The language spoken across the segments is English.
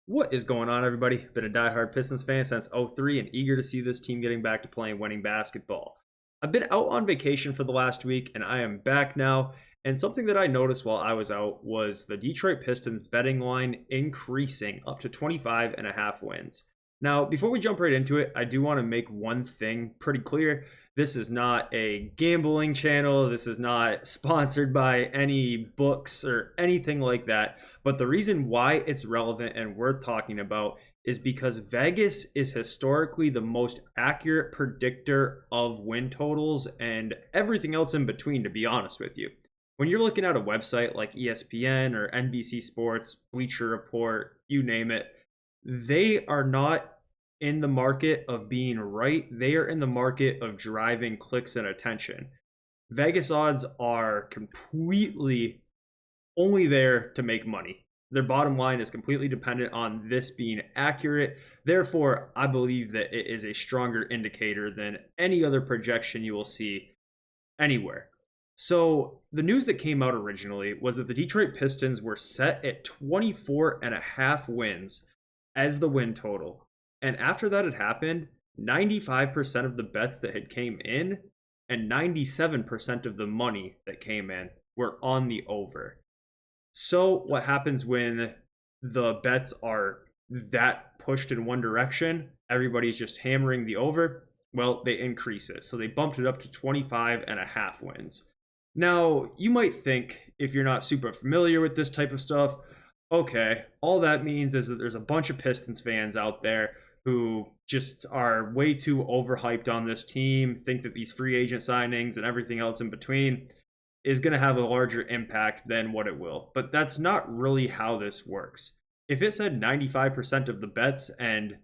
What is going on, everybody? Been a diehard Pistons fan since '03 and eager to see this team getting back to playing winning basketball. I've been out on vacation for the last week and I am back now. And something that I noticed while I was out was the Detroit Pistons betting line increasing up to 25 and a half wins. Now, before we jump right into it, I do want to make one thing pretty clear. This is not a gambling channel. This is not sponsored by any books or anything like that. But the reason why it's relevant and worth talking about is because Vegas is historically the most accurate predictor of win totals and everything else in between, to be honest with you. When you're looking at a website like ESPN or NBC Sports, Bleacher Report, you name it, they are not in the market of being right. They are in the market of driving clicks and attention. Vegas odds are completely only there to make money. Their bottom line is completely dependent on this being accurate. Therefore, I believe that it is a stronger indicator than any other projection you will see anywhere. So, the news that came out originally was that the Detroit Pistons were set at 24 and a half wins as the win total. And after that had happened, 95% of the bets that had came in and 97% of the money that came in were on the over. So what happens when the bets are that pushed in one direction? Everybody's just hammering the over. Well, they increase it. So they bumped it up to 25 and a half wins. Now, you might think, if you're not super familiar with this type of stuff, okay, all that means is that there's a bunch of Pistons fans out there who just are way too overhyped on this team, think that these free agent signings and everything else in between is going to have a larger impact than what it will. But that's not really how this works. If it said 95% of the bets and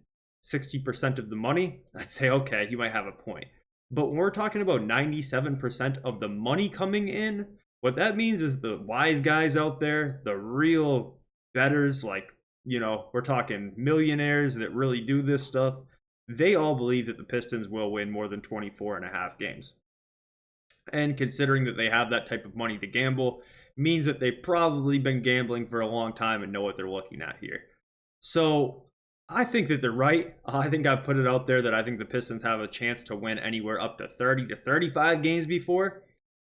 60% of the money, I'd say, okay, you might have a point. But when we're talking about 97% of the money coming in, what that means is the wise guys out there, the real bettors, like, we're talking millionaires that really do this stuff, they all believe that the Pistons will win more than 24 and a half games. And considering that they have that type of money to gamble, means that they've probably been gambling for a long time and know what they're looking at here. So I think that they're right. I think I've put it out there that I think the Pistons have a chance to win anywhere up to 30 to 35 games before.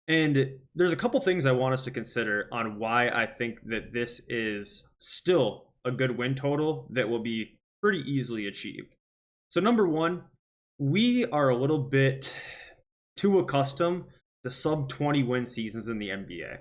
And there's a couple things I want us to consider on why I think that this is still a good win total that will be pretty easily achieved. So number one, we are a little bit too accustomed to sub 20 win seasons in the NBA.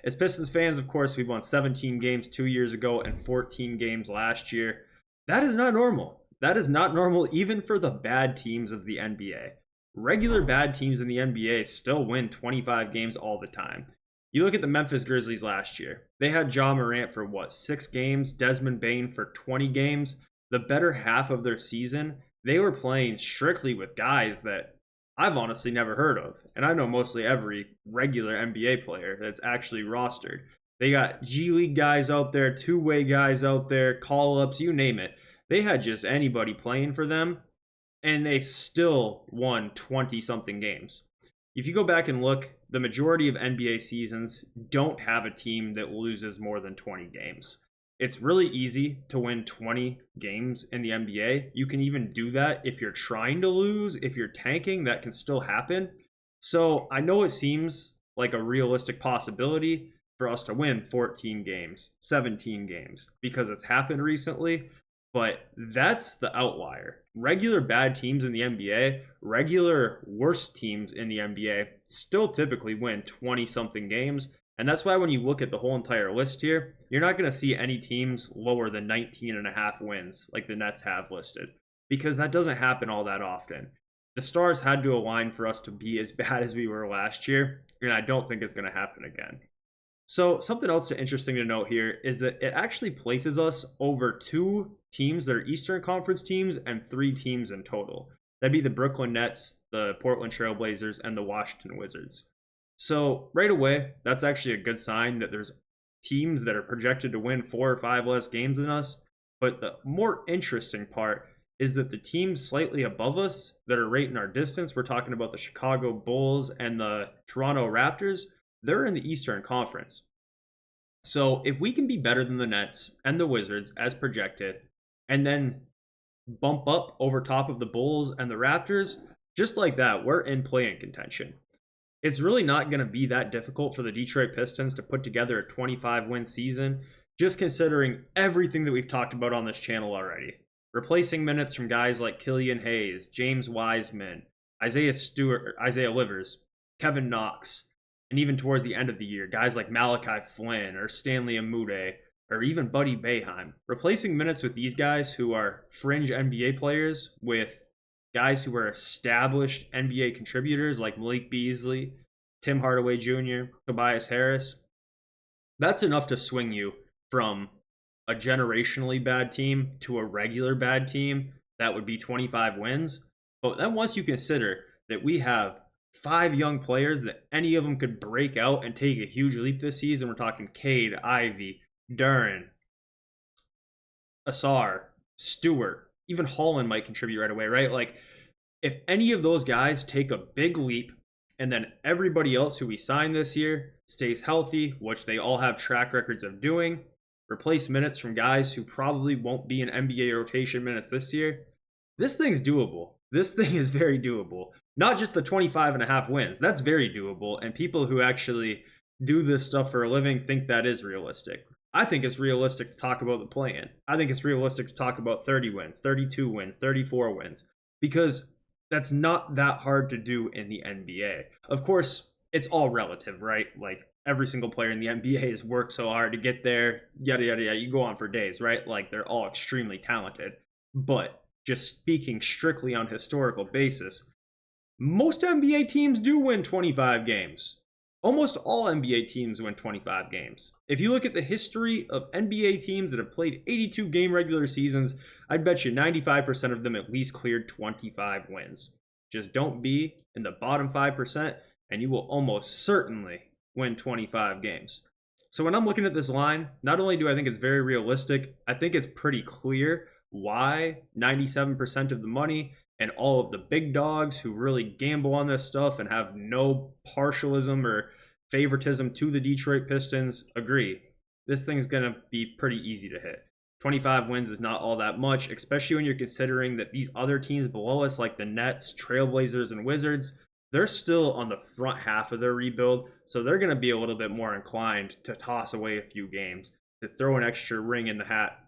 As Pistons fans, of course, we won 17 games 2 years ago and 14 games last year. That is not normal. That is not normal even for the bad teams of the NBA. Regular bad teams in the NBA still win 25 games all the time. You look at the Memphis Grizzlies last year. They had Ja Morant for 6 games, Desmond Bane for 20 games. The better half of their season, they were playing strictly with guys that I've honestly never heard of. And I know mostly every regular NBA player that's actually rostered. They got G League guys out there, two-way guys out there, call-ups, you name it. They had just anybody playing for them, and they still won 20-something games. If you go back and look, the majority of NBA seasons don't have a team that loses more than 20 games. It's really easy to win 20 games in the NBA. You can even do that if you're trying to lose. If you're tanking, that can still happen. So I know it seems like a realistic possibility for us to win 14 games, 17 games, because it's happened recently. But that's the outlier. Regular bad teams in the NBA, regular worst teams in the NBA still typically win 20-something games. And that's why when you look at the whole entire list here, you're not going to see any teams lower than 19 and a half wins like the Nets have listed, because that doesn't happen all that often. The stars had to align for us to be as bad as we were last year, and I don't think it's going to happen again. So something else interesting to note here is that it actually places us over 2 teams that are Eastern Conference teams and 3 teams in total. That'd be the Brooklyn Nets, the Portland Trail Blazers, and the Washington Wizards. So right away, that's actually a good sign that there's teams that are projected to win 4 or 5 less games than us. But the more interesting part is that the teams slightly above us that are right in our distance, we're talking about the Chicago Bulls and the Toronto Raptors, they're in the Eastern Conference. So if we can be better than the Nets and the Wizards as projected, and then bump up over top of the Bulls and the Raptors, just like that, we're in play-in contention. It's really not going to be that difficult for the Detroit Pistons to put together a 25-win season, just considering everything that we've talked about on this channel already. Replacing minutes from guys like Killian Hayes, James Wiseman, Isaiah Stewart, Isaiah Livers, Kevin Knox, and even towards the end of the year, guys like Malachi Flynn or Stanley Amude or even Buddy Boeheim. Replacing minutes with these guys who are fringe NBA players with guys who are established NBA contributors like Malik Beasley, Tim Hardaway Jr., Tobias Harris, that's enough to swing you from a generationally bad team to a regular bad team that would be 25 wins. But then once you consider that we have 5 young players that any of them could break out and take a huge leap this season, we're talking Cade, Ivy, Duren, Asar, Stewart, even Holland might contribute right away, right? Like, if any of those guys take a big leap and then everybody else who we signed this year stays healthy, which they all have track records of doing, replace minutes from guys who probably won't be in NBA rotation minutes this year, this thing's doable. This thing is very doable. Not just the 25 and a half wins. That's very doable. And people who actually do this stuff for a living think that is realistic. I think it's realistic to talk about the play-in. I think it's realistic to talk about 30 wins, 32 wins, 34 wins, because that's not that hard to do in the NBA. Of course, it's all relative, right? Like, every single player in the NBA has worked so hard to get there, yada, yada, yada. You go on for days, right? Like, they're all extremely talented. But just speaking strictly on historical basis, most NBA teams do win 25 games. Almost all NBA teams win 25 games. If you look at the history of NBA teams that have played 82 game regular seasons, I'd bet you 95% of them at least cleared 25 wins. Just don't be in the bottom 5%, and you will almost certainly win 25 games. So when I'm looking at this line, not only do I think it's very realistic, I think it's pretty clear why 97% of the money and all of the big dogs who really gamble on this stuff and have no partialism or favoritism to the Detroit Pistons agree. This thing's going to be pretty easy to hit. 25 wins is not all that much, especially when you're considering that these other teams below us, like the Nets, Trailblazers, and Wizards, they're still on the front half of their rebuild, so they're going to be a little bit more inclined to toss away a few games, to throw an extra ring in the hat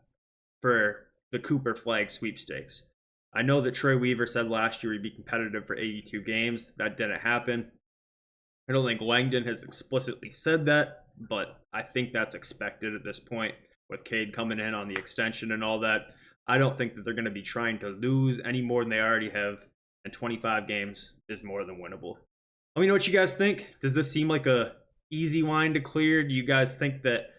for the Cooper Flag sweepstakes. I know that Troy Weaver said last year he'd be competitive for 82 games. That didn't happen. I don't think Langdon has explicitly said that, but I think that's expected at this point with Cade coming in on the extension and all that. I don't think that they're going to be trying to lose any more than they already have, and 25 games is more than winnable. Let me know what you guys think. Does this seem like a easy line to clear? Do you guys think that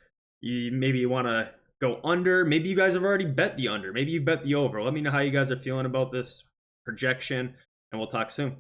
you maybe want to go under? Maybe you guys have already bet the under. Maybe you bet the over. Let me know how you guys are feeling about this projection, and we'll talk soon.